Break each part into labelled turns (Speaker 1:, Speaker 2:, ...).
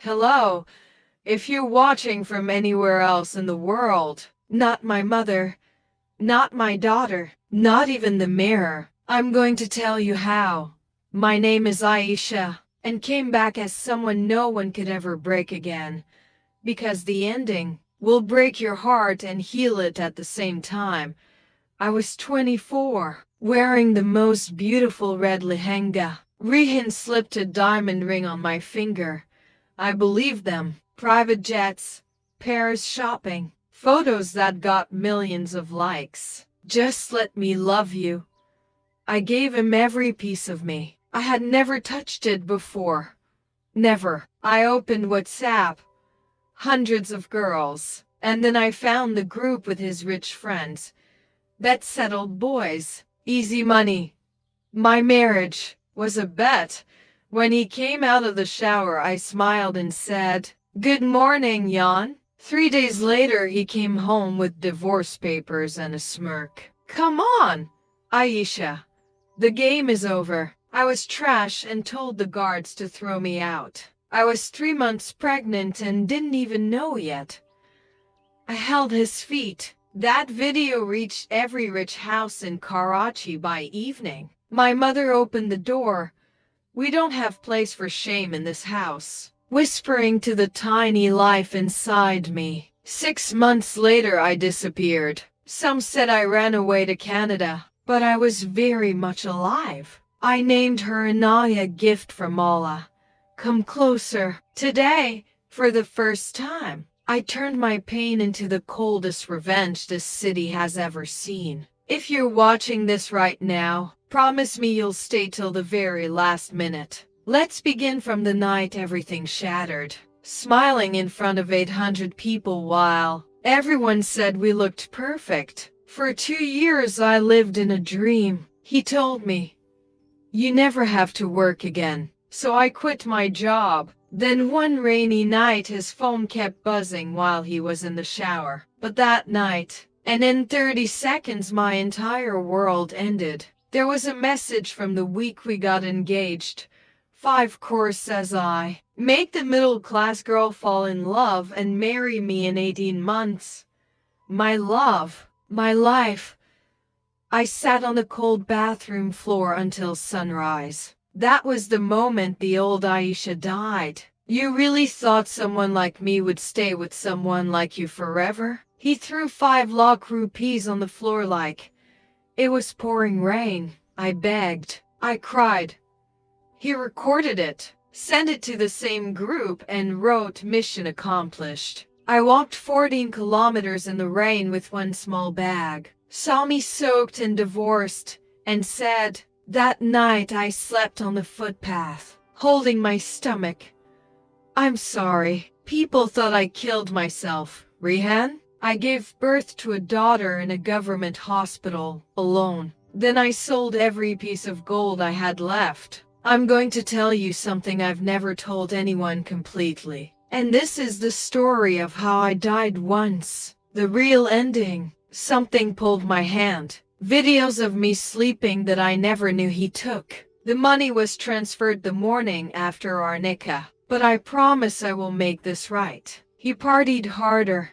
Speaker 1: Hello, if you're watching from anywhere else in the world, not my mother, not my daughter, not even the mirror, I'm going to tell you how. My name is Aisha, and came back as someone no one could ever break again, because the ending will break your heart and heal it at the same time. I was 24, wearing the most beautiful red lehenga. Rehan slipped a diamond ring on my finger. I believed them. Private jets, Paris shopping, photos that got millions of likes. Just let me love you. I gave him every piece of me. I had never touched it before. Never. I opened WhatsApp. Hundreds of girls. And then I found the group with his rich friends. Bet settled boys. Easy money. My marriage was a bet. When he came out of the shower, I smiled and said, "Good morning, Jan." 3 days later, he came home with divorce papers and a smirk. Come on, Aisha. The game is over. I was trash and told the guards to throw me out. I was 3 months pregnant and didn't even know yet. I held his feet. That video reached every rich house in Karachi by evening. My mother opened the door. "We don't have place for shame in this house," whispering to the tiny life inside me. 6 months later, I disappeared. Some said I ran away to Canada, but I was very much alive. I named her Anaya, gift from Allah. Come closer. Today, for the first time, I turned my pain into the coldest revenge this city has ever seen. If you're watching this right now, promise me you'll stay till the very last minute. Let's begin from the night everything shattered. Smiling in front of 800 people while everyone said we looked perfect. For 2 years I lived in a dream. He told me, "You never have to work again." So I quit my job. Then one rainy night his phone kept buzzing while he was in the shower. But that night, and in 30 seconds my entire world ended. There was a message from the week we got engaged. 5 crores, says I. Make the middle-class girl fall in love and marry me in 18 months. My love, my life. I sat on the cold bathroom floor until sunrise. That was the moment the old Aisha died. You really thought someone like me would stay with someone like you forever? He threw 5 lakh rupees on the floor like it was pouring rain. I begged. I cried. He recorded it, sent it to the same group, and wrote, "Mission accomplished." I walked 14 kilometers in the rain with one small bag, saw me soaked and divorced, and said, that night I slept on the footpath, holding my stomach. I'm sorry. People thought I killed myself. Rehan? I gave birth to a daughter in a government hospital, alone. Then I sold every piece of gold I had left. I'm going to tell you something I've never told anyone completely. And this is the story of how I died once. The real ending. Something pulled my hand. Videos of me sleeping that I never knew he took. The money was transferred the morning after our nikah. But I promise I will make this right. He partied harder.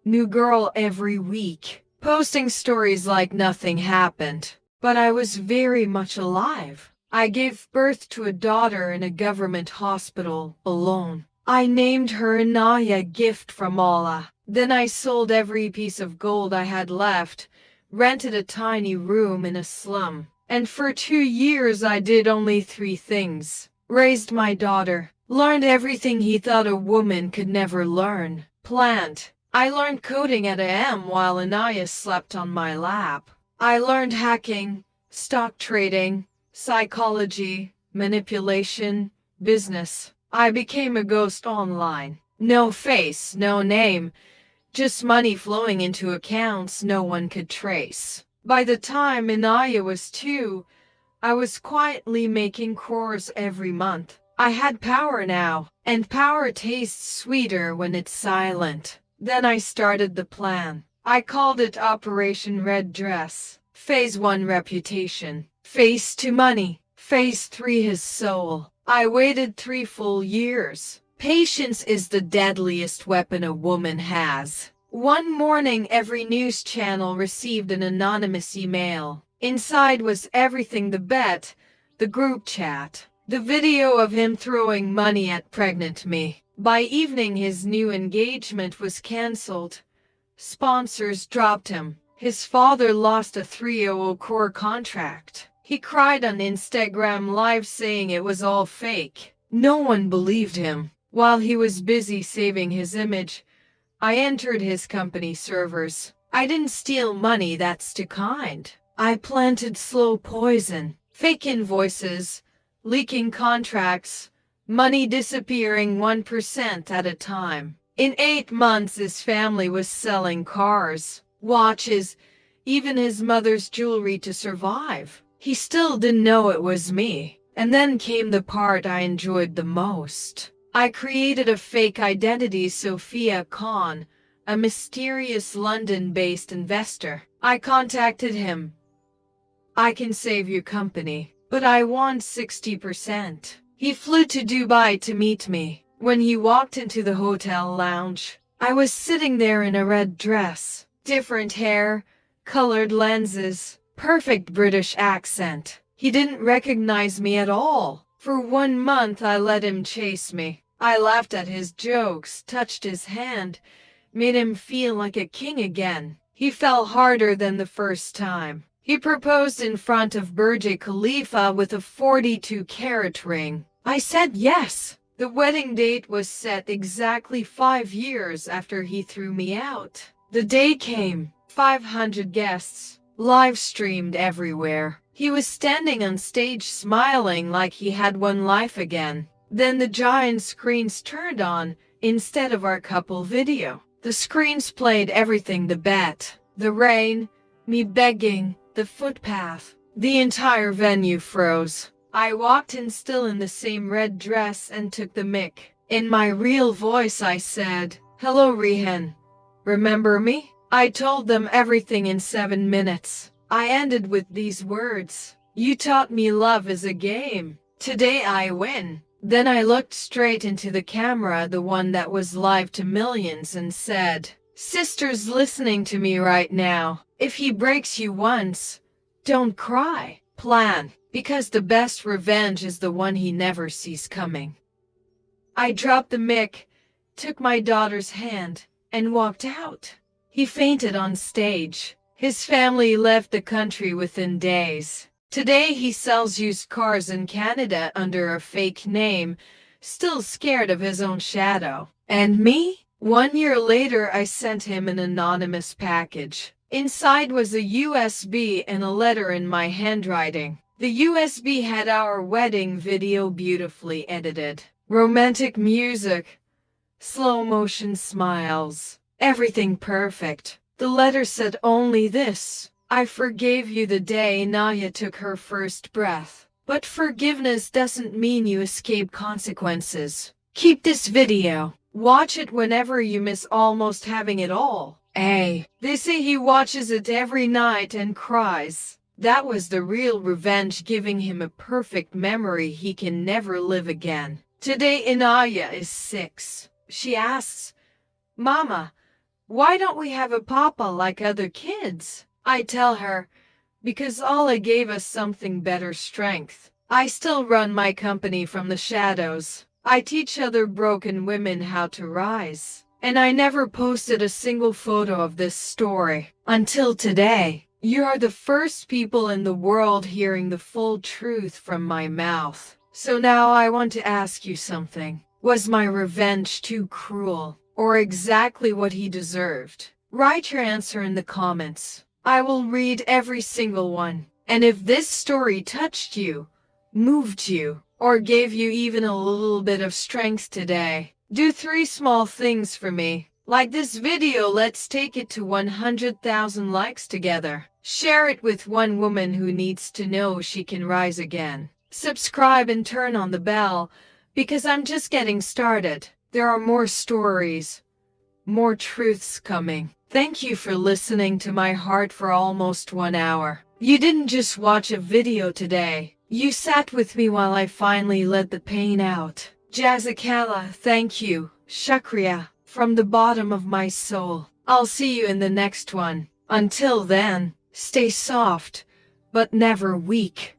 Speaker 1: New girl every week. Posting stories like nothing happened. But I was very much alive. I gave birth to a daughter in a government hospital, alone. I named her Anaya, gift from Allah. Then I sold every piece of gold I had left, rented a tiny room in a slum. And for 2 years I did only 3 things. Raised my daughter. Learned everything he thought a woman could never learn. Planned. I learned coding at AM while Anaya slept on my lap. I learned hacking, stock trading, psychology, manipulation, business. I became a ghost online. No face, no name. Just money flowing into accounts no one could trace. By the time Anaya was 2, I was quietly making crores every month. I had power now, and power tastes sweeter when it's silent. Then I started the plan. I called it Operation Red Dress. Phase 1, reputation. Phase 2, money. Phase 3, his soul. I waited 3 full years. Patience is the deadliest weapon a woman has. One morning, every news channel received an anonymous email. Inside was everything: the bet, the group chat, the video of him throwing money at pregnant me. By evening, his new engagement was cancelled. Sponsors dropped him. His father lost a 300 crore contract. He cried on Instagram Live saying it was all fake. No one believed him. While he was busy saving his image, I entered his company servers. I didn't steal money, that's too kind. I planted slow poison, fake invoices, leaking contracts, money disappearing 1% at a time. In 8 months, his family was selling cars, watches, even his mother's jewelry to survive. He still didn't know it was me. And then came the part I enjoyed the most. I created a fake identity, Sophia Khan, a mysterious London-based investor. I contacted him. I can save your company, but I want 60%. He flew to Dubai to meet me. When he walked into the hotel lounge, I was sitting there in a red dress, different hair, colored lenses, perfect British accent. He didn't recognize me at all. For 1 month, I let him chase me. I laughed at his jokes, touched his hand, made him feel like a king again. He fell harder than the first time. He proposed in front of Burj Khalifa with a 42-carat ring. I said yes. The wedding date was set exactly 5 years after he threw me out. The day came. 500 guests, live streamed everywhere. He was standing on stage smiling like he had one life again. Then the giant screens turned on instead of our couple video. The screens played everything: the bet, the rain, me begging, the footpath. The entire venue froze. I walked in still in the same red dress and took the mic. In my real voice I said, "Hello Rihan. Remember me?" I told them everything in 7 minutes. I ended with these words: "You taught me love is a game. Today I win." Then I looked straight into the camera, the one that was live to millions, and said, "Sisters listening to me right now, if he breaks you once, don't cry. Plan, because the best revenge is the one he never sees coming." I dropped the mic, took my daughter's hand, and walked out. He fainted on stage. His family left the country within days. Today he sells used cars in Canada under a fake name, still scared of his own shadow. And me? 1 year later, I sent him an anonymous package. Inside was a USB and a letter in my handwriting. The USB had our wedding video beautifully edited. Romantic music, slow motion smiles, everything perfect. The letter said only this: "I forgave you the day Naya took her first breath. But forgiveness doesn't mean you escape consequences. Keep this video. Watch it whenever you miss almost having it all." Hey, they say he watches it every night and cries. That was the real revenge, giving him a perfect memory he can never live again. Today Inaya is 6. She asks, "Mama, why don't we have a papa like other kids?" I tell her, "Because Allah gave us something better: strength." I still run my company from the shadows. I teach other broken women how to rise. And I never posted a single photo of this story until today. You are the first people in the world hearing the full truth from my mouth. So now I want to ask you something. Was my revenge too cruel, or exactly what he deserved? Write your answer in the comments. I will read every single one. And if this story touched you, moved you, or gave you even a little bit of strength today, do 3 small things for me. Like this video, let's take it to 100,000 likes together. Share it with one woman who needs to know she can rise again. Subscribe and turn on the bell, because I'm just getting started. There are more stories, more truths coming. Thank you for listening to my heart for almost 1 hour. You didn't just watch a video today. You sat with me while I finally let the pain out. Jazakallah, thank you, shukriya, from the bottom of my soul. I'll see you in the next one. Until then, stay soft, but never weak.